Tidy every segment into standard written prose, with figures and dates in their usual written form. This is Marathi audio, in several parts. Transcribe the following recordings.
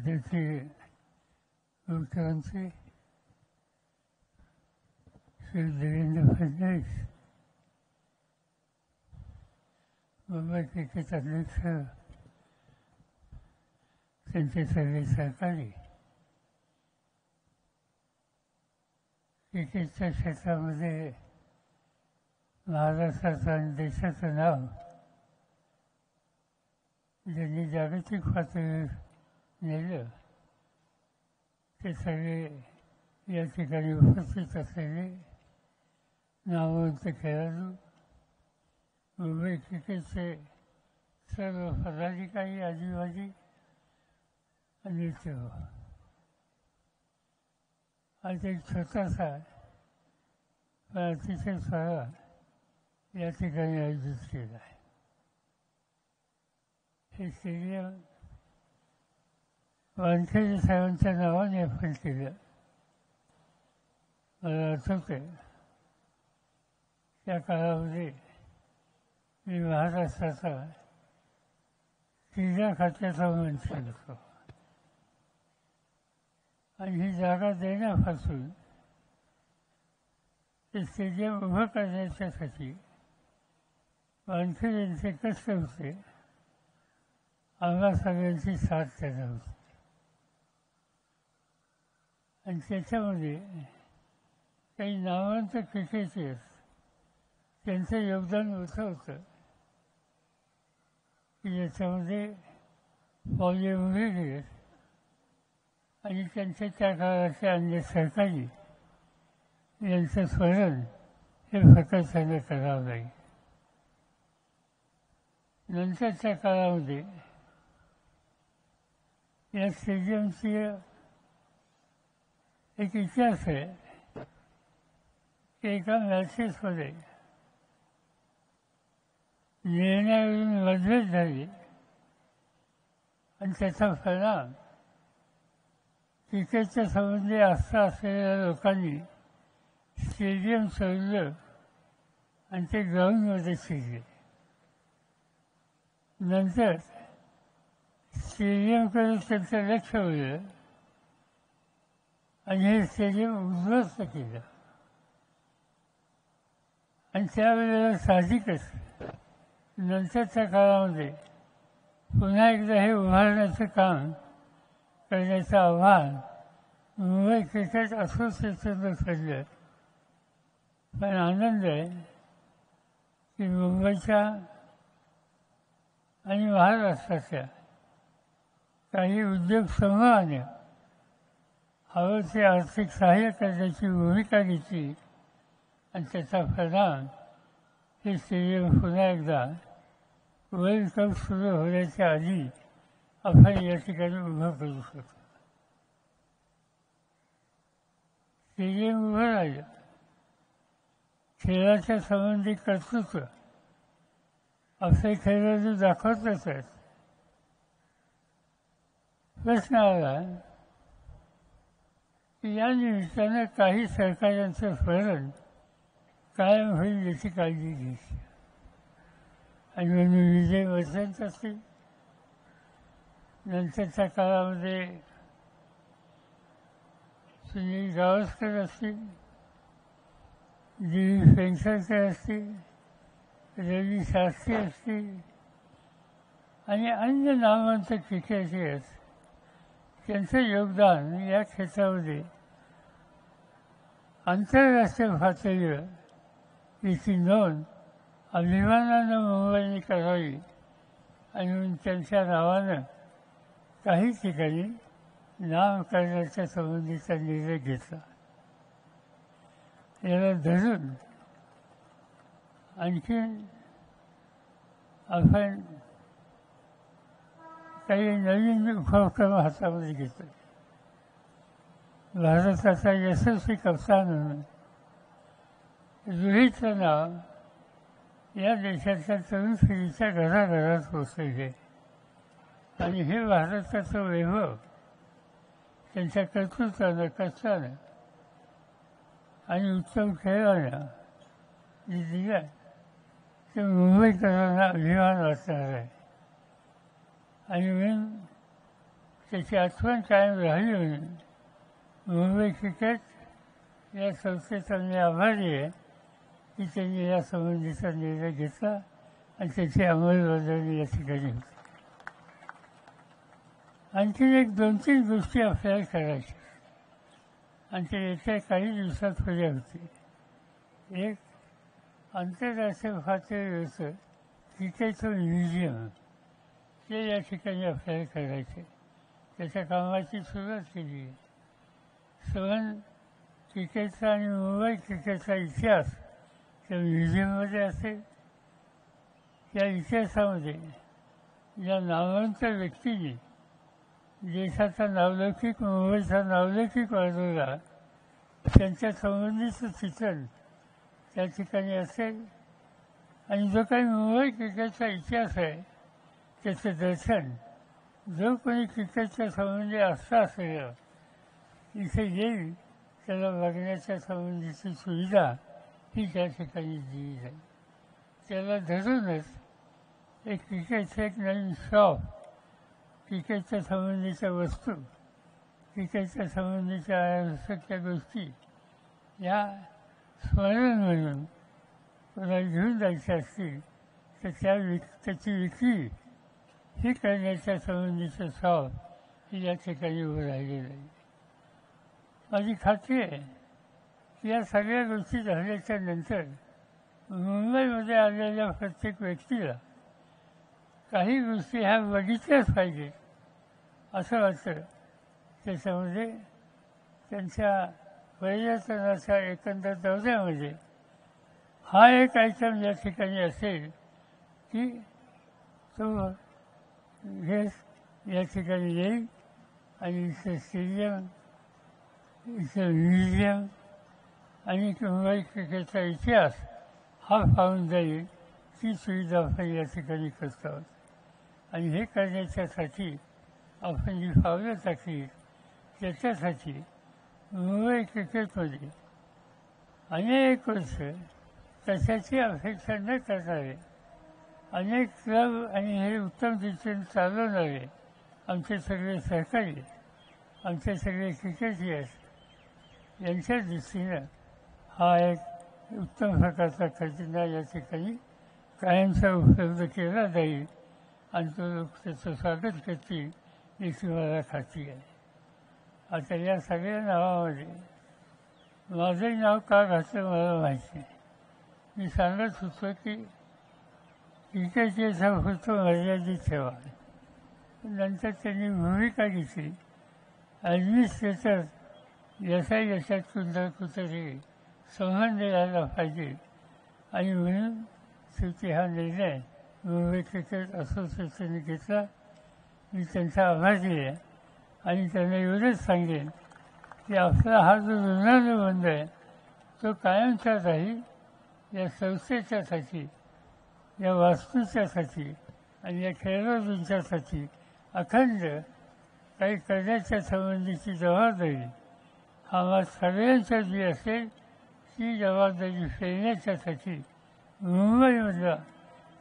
त्याचे मुख्यमंत्री श्री देवेंद्र फडणवीस, मुंबई क्रिकेट अध्यक्ष, त्यांचे सगळे सहकारी क्रिकेटच्या क्षेत्रामध्ये महाराष्ट्राचं आणि देशाचं नाव ज्यांनी जागतिक पातळीवर नेलं ते सगळे या ठिकाणी उपस्थित असलेले नामवंत खेळाडू, मुंबई क्रिकेटचे सर्व पदाधिकारी, आदिवासी आणि इतर. आज एक छोटासा पण अतिशय सोहळा या ठिकाणी आयोजित केला आहे. हे स्टेडियम वानखेडे साहेबांच्या नावाने आपण केलं. मला आठवते त्या काळामध्ये मी महाराष्ट्राचा क्रीडा खात्याचा मंत्री होतो आणि ही जागा देण्यापासून ते स्टेडियम उभं करण्याच्यासाठी वानखेडेंचे कष्ट होते. आम्हा सगळ्यांची साथ त्यांना होती आणि त्याच्यामध्ये काही नामवंत क्रिकेटर्स त्यांचं योगदान मोठं होतं की याच्यामध्ये पॉली उमेदवार आणि त्यांच्या त्या काळाचे अन्य सहकारी यांचं स्मरण हे फक्त करावं लागेल. नंतरच्या काळामध्ये या स्टेडियमची एक इतिहास आहे की एका मॅचेसमध्ये निर्णयावरून मतभेद झाली आणि त्याचा परिणाम क्रिकेटच्या संबंधी आस्था असलेल्या लोकांनी स्टेडियम सोडलं आणि ते ग्राउंडमध्ये शिरले. नंतर स्टेडियमकडे त्यांचं लक्ष वळलं आणि हे स्टेडियम उद्ध्वस्त केलं आणि त्यावेळेला साहजिकच नंतरच्या काळामध्ये पुन्हा एकदा हे उभारण्याचं काम करण्याचं आव्हान मुंबई क्रिकेट असोसिएशननं केलं. पण आनंद आहे की मुंबईच्या आणि महाराष्ट्राच्या काही उद्योग समूहाने हवं ते आर्थिक सहाय्य करण्याची भूमिका घेतली आणि त्याचा परिणाम हे स्टेडियम पुन्हा एकदा वर्ल्ड कप सुरू होण्याच्या आधी आपण या ठिकाणी उभं करू शकतो. स्टेडियम उभं राहिलं, खेळाच्या संबंधी कर्तृत्व असे खेळाडू दाखवतच आहेत. प्रश्न आला की या निमित्तानं काही सहकार्यांचं स्मरण कायम होईल याची काळजी घ्यायची. आणि म्हणून विजय वसंत असतील, नंतरच्या काळामध्ये सुनील गावस्कर असतील, दिलीप वेंगसरकर असतील, रवी शास्त्री असतील आणि अन्य नामवंत क्रिकेटर्स त्यांचं योगदान या क्षेत्रामध्ये आंतरराष्ट्रीय पातळीवर याची नोंद अभिमानानं मुंबईने करावी आणि म्हणून त्यांच्या नावानं काही ठिकाणी नाम करण्याच्या संबंधीचा निर्णय घेतला. याला धरून आणखीन आपण काही नवीन उपक्रम हातामध्ये घेतो. भारताचा यशस्वी कप्तान म्हणून रोहितचं नाव या देशाच्या तरुण पिढीच्या घराघरात पोचलेले आणि हे भारताचं वैभव त्यांच्या कर्तृत्वानं, कष्टानं आणि उत्तम खेळानं जे दिलं ते मुंबईकरांना अभिमान वाटणार आहे. आणि म्हणून त्याची आठवण कायम राहावी म्हणून मुंबई क्रिकेट या संस्थेचा मी आभारी आहे की त्यांनी या संबंधीचा निर्णय घेतला आणि त्याची अंमलबजावणी या ठिकाणी होती. आणखी एक 2-3 गोष्टी आपल्याला करायच्या आणि ते येत्या काही दिवसात पुढे होते. एक, आंतरराष्ट्रीय पातळीवरचं क्रिकेटचं म्युझियम ते या ठिकाणी आपल्याला करायचे. त्याच्या कामाची सुरुवात केली आहे. सवन क्रिकेटचा आणि मुंबई क्रिकेटचा इतिहास त्या म्युझियममध्ये असेल. त्या इतिहासामध्ये या नामवंत व्यक्तींनी देशाचा नावलौकिक, मुंबईचा नावलौकिक वाढवला त्यांच्या संबंधीचं चित्रण त्या ठिकाणी असेल. आणि जो काही मुंबई क्रिकेटचा इतिहास आहे त्याचं दर्शन जो कोणी क्रिकेटच्या संबंधी आस्था असेल इथे येईल त्याला बघण्याच्या संबंधीची सुविधा ही त्या ठिकाणी दिली जाईल. त्याला धरूनच एक क्रिकेटचं एक नवीन शॉप, क्रिकेटच्या संबंधीच्या वस्तू, क्रिकेटच्या संबंधीच्या आवश्यक गोष्टी या स्मरण म्हणून कोणाला घेऊन जायच्या असतील तर त्याची विक्री ही करण्याच्या संबंधीचं शॉप ही या ठिकाणी उभं राहिलेलं आहे. माझी खात्री आहे की या सगळ्या गोष्टी झाल्याच्या नंतर मुंबईमध्ये आलेल्या प्रत्येक व्यक्तीला काही गोष्टी ह्या बघितल्याच पाहिजे असं वाटतं. त्याच्यामध्ये त्यांच्या पर्यटनाच्या एकंदर दौऱ्यामध्ये हा एक आयटम या ठिकाणी असेल की तो या ठिकाणी येईल आणि इथं स्टेडियम, इथं म्युझियम आणि मुंबई क्रिकेटचा इतिहास हा पाहून जाईल. ती सुविधा आपण या ठिकाणी करतो आहोत. आणि हे करण्याच्यासाठी आपण जी पावलं टाकली त्याच्यासाठी मुंबई क्रिकेटमध्ये अनेक वर्ष कशाची अपेक्षा न करणारे अनेक क्लब आणि हे उत्तम रीतीने चालवणारे आमचे सगळे सहकारी, आमचे सगळे क्रिकेटियर्स यांच्या दृष्टीनं हा एक उत्तम प्रकारचा खजिना या ठिकाणी कायमचा उपलब्ध केला जाईल आणि तो लोक त्याचं स्वागत करतील याची मला खात्री आहे. आता या सगळ्या नावामध्ये माझंही नाव का घातलं मला माहिती नाही. मी सांगत होतो की क्रिकेटचा फक्त मर्यादित ठेवा. नंतर त्यांनी भूमिका घेतली ॲडमिनिस्ट्रेटर याच्यात कुठेतरी संबंध यायला पाहिजे आणि म्हणून शेवटी हा निर्णय मुंबई क्रिकेट असोसिएशनने घेतला. मी त्यांचा आभारी आहे आणि त्यांना एवढंच सांगेन की आपला हा जो ऋणानुबंध आहे तो कायमचा राहील. या संस्थेच्यासाठी, या वास्तूच्यासाठी आणि या खेळाडूंच्यासाठी अखंड काही करण्याच्या संबंधीची जबाबदारी आम्हा सगळ्यांच्या जी असेल ती जबाबदारी फेडण्याच्यासाठी मुंबईमधला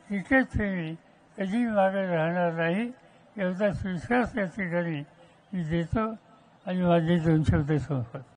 क्रिकेटप्रेमी कधी मागे राहणार नाही एवढाच विश्वास या ठिकाणी मी देतो आणि माझे 2 शब्द संपवतो.